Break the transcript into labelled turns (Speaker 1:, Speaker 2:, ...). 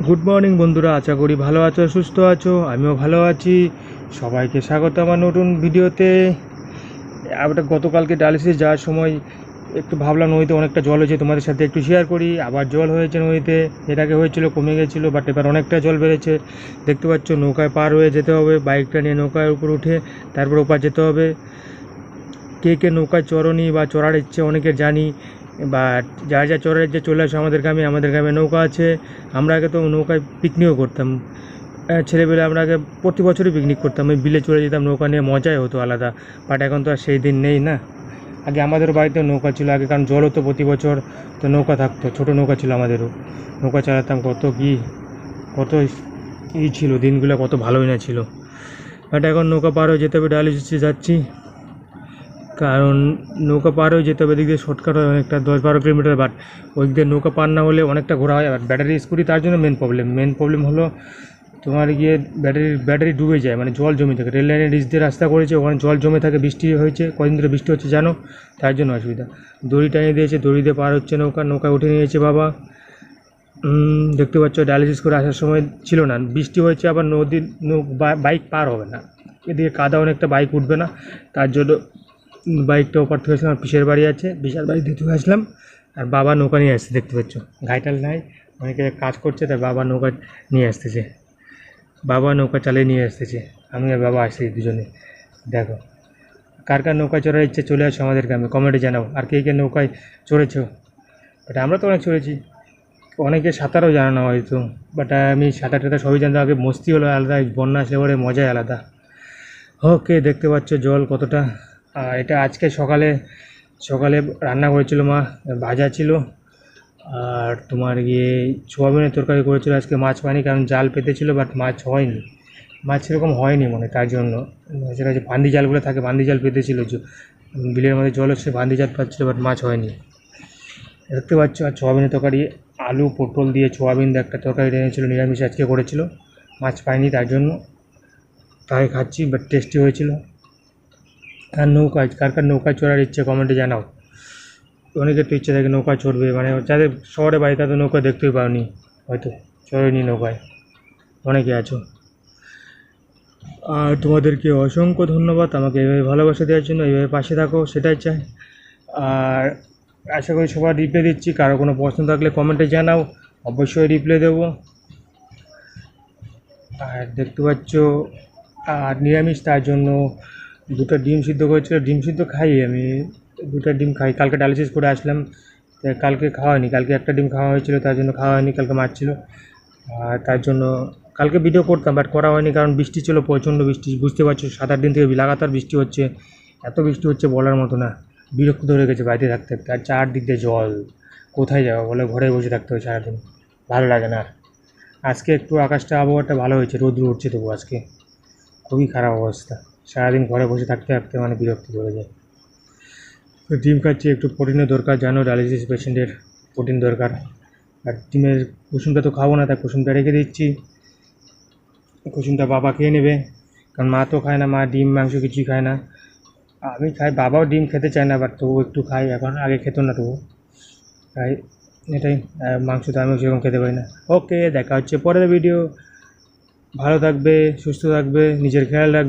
Speaker 1: Good morning বন্ধুরা, আশা করি ভালো আছো, সুস্থ আছো। আমিও ভালো আছি। সবাইকে স্বাগত আমার নতুন ভিডিওতে। আমরা গতকালকে ডায়ালিসিস যাওয়ার সময় একটু ভাবলাম নদীতে অনেকটা জল হয়েছে, তোমাদের সাথে একটু শেয়ার করি। আবার জল হয়েছে নদীতে, এর আগে হয়েছিল কমে গেছিলো, বাট এবার অনেকটা জল বেড়েছে। দেখতে পাচ্ছ নৌকায় পার হয়ে যেতে হবে, বাইকটা নিয়ে নৌকার উপর উঠে তারপর ওপার যেতে হবে। কে কে নৌকায় চড়নি বা চড়ার ইচ্ছে অনেকের জানি, বা যার যা চড়ার ইচ্ছে চলে আসে আমাদের গ্রামে নৌকা আছে। আমরা আগে তো নৌকায় পিকনিকও করতাম। ছেলেবেলা আমরা আগে প্রতি বছরই পিকনিক করতাম, ওই বিলে চলে যেতাম, নৌকা নিয়ে মজাই হতো আলাদা। বাট এখন তো আর সেই দিন নেই না। আগে আমাদের বাড়িতে নৌকা ছিল আগে, কারণ জল হতো প্রতি বছর, তো নৌকা থাকতো, ছোটো নৌকা ছিল আমাদেরও, নৌকা চালাতাম। কত ছিল দিনগুলো, কত ভালোই না ছিল। বাট এখন নৌকা পার হয়ে যেতে হবে, ডায়ালিসিসে যাচ্ছি। কারণ নৌকা পার হয়ে যেতে হবে, এদিক দিয়ে শর্টকাট হয় অনেকটা, 10-12 কিলোমিটার। বাট ওই দিকে নৌকা পার না হলে অনেকটা ঘোরা হয়। আর ব্যাটারি স্কুটি, তার জন্য মেন প্রবলেম হলো তোমার গিয়ে ব্যাটারি ডুবে যায়, মানে জল জমে থাকে। রেল লাইনের নিচ দিয়ে রাস্তা করেছে, ওখানে জল জমে থাকে। বৃষ্টি হয়েছে, কদিন ধরে বৃষ্টি হচ্ছে জানো, তার জন্য অসুবিধা। দড়ি টানিয়ে দিয়েছে, দড়ি দিয়ে পার হচ্ছে নৌকায় উঠে নিয়েছে বাবা। দেখতে পাচ্ছ ডায়ালিসিস করে আসার সময় ছিল না, বৃষ্টি হয়েছে, আবার নদীর বাইক পার হবে না, এদিকে কাদা অনেকটা, বাইক উঠবে না। তার জন্য বাইকটা ওপার থেকে আসলাম, পিসের বাড়ি আছে, পিসের বাড়ি থেকে আসলাম। আর বাবা নৌকা নিয়ে আসছে, দেখতে পাচ্ছ ঘাইটাল নাই, অনেকে কাজ করছে, তাই বাবা নৌকা নিয়ে আসতেছে। বাবা নৌকা চালিয়ে নিয়ে আসতেছে, আমি আর বাবা আসছি দুজনে। দেখো, কার কার নৌকায় চড়ার ইচ্ছে চলে আসো আমাদের গ্রামে, কমেন্টে জানাও। আর কে কে নৌকায় চড়েছো? বাট আমরা তো অনেক চড়েছি। অনেকে সাঁতারও জানে না হয়তো, বাট আমি সাঁতার টাতার সবই জানতাম। আগে মস্তি হলো আলাদা, বন্যা আসলে পরে মজাই আলাদা। ওকে, দেখতে পাচ্ছ জল কতটা। আর এটা আজকে সকালে সকালে রান্না করেছিল মা, ভাজা ছিল। আর তোমার গিয়ে সোয়াবিনের তরকারি করেছিল। আজকে মাছ পাইনি, কারণ জাল পেতেছিল, বাট মাছ হয়নি, মাছ সেরকম হয়নি মনে, তার জন্য। সেটা যে বান্দি জালগুলো থাকে, বান্দি জাল পেতেছিল, বিলের মধ্যে জল হচ্ছে, বান্দি জাল পাচ্ছিলো, বাট মাছ হয়নি। দেখতে পাচ্ছ। আর সোয়াবিনের তরকারি, আলু পটল দিয়ে সোয়াবিন দিয়ে একটা তরকারি এনেছিল, নিরামিষ আজকে করেছিল, মাছ পাইনি তার জন্য। তাই খাচ্ছি, বাট টেস্টি হয়েছিল। কার কার নৌকায় চড়ার ইচ্ছে কমেন্টে জানাও। অনেকের তো ইচ্ছে থাকে নৌকায় চড়বে, মানে যাদের শহরে বাড়ি তাদের নৌকা দেখতেই পাওনি, হয়তো চড়েনি নৌকায়, অনেকে আছো। আর তোমাদেরকে অসংখ্য ধন্যবাদ আমাকে এইভাবে ভালোবাসা দেওয়ার জন্য, এইভাবে পাশে থাকো, সেটাই চাই। আর আশা করি সবার রিপ্লাই দিচ্ছি। কারো কোনো প্রশ্ন থাকলে কমেন্টে জানাও, অবশ্যই রিপ্লাই দেবো। আর দেখতে পাচ্ছ, আর নিরামিষ, তার জন্য দুটো ডিম সিদ্ধ করেছিল। ডিম সিদ্ধ খাই আমি, দুটো ডিম খাই। কালকে ডায়ালিসিস করে আসলাম, তাই কালকে খাওয়া হয়নি। কালকে একটা ডিম খাওয়া হয়েছিল, তার জন্য খাওয়া হয়নি, কালকে মাছ ছিল। আর তার জন্য কালকে ভিডিও করতাম, বাট করা হয়নি, কারণ বৃষ্টি ছিল, প্রচণ্ড বৃষ্টি। বুঝতে পারছো 7-8 দিন থেকে লাগাতার বৃষ্টি হচ্ছে, এত বৃষ্টি হচ্ছে বলার মতো না। বিরক্ত ধরে গেছে বাড়িতে থাকতে থাকতে। আর চারদিক দিয়ে জল, কোথায় যাবো বলে, ঘরে বসে থাকতে হয় সারাদিন, ভালো লাগে না। আজকে একটু আকাশটা, আবহাওয়াটা ভালো হয়েছে, রোদ্র উঠছে, তবু আজকে খুবই খারাপ অবস্থা। সারাদিন ঘরে বসে থাকতে থাকতে মানে বিরক্তি ধরে যায়। তো ডিম খাচ্ছি, একটু প্রোটিনের দরকার, জানো ডায়ালিসিস পেশেন্টের প্রোটিন দরকার। আর ডিমের কুসুমটা তো খাবো না, তাই কুসুমটা রেখে দিচ্ছি। কুসুমটা বাবা খেয়ে নেবে, কারণ মা তো খায় না, মা ডিম মাংস কিছুই খায় না। আমি খাই, বাবাও ডিম খেতে চায় না, বাট তবু একটু খাই এখন, আগে খেত না তবু তাই। এটাই, মাংস তো আমিও সেরকম খেতে পারি না। ওকে, দেখা হচ্ছে পরের ভিডিও। ভালো থাকবে, সুস্থ থাকবে, নিজের খেয়াল রাখবে।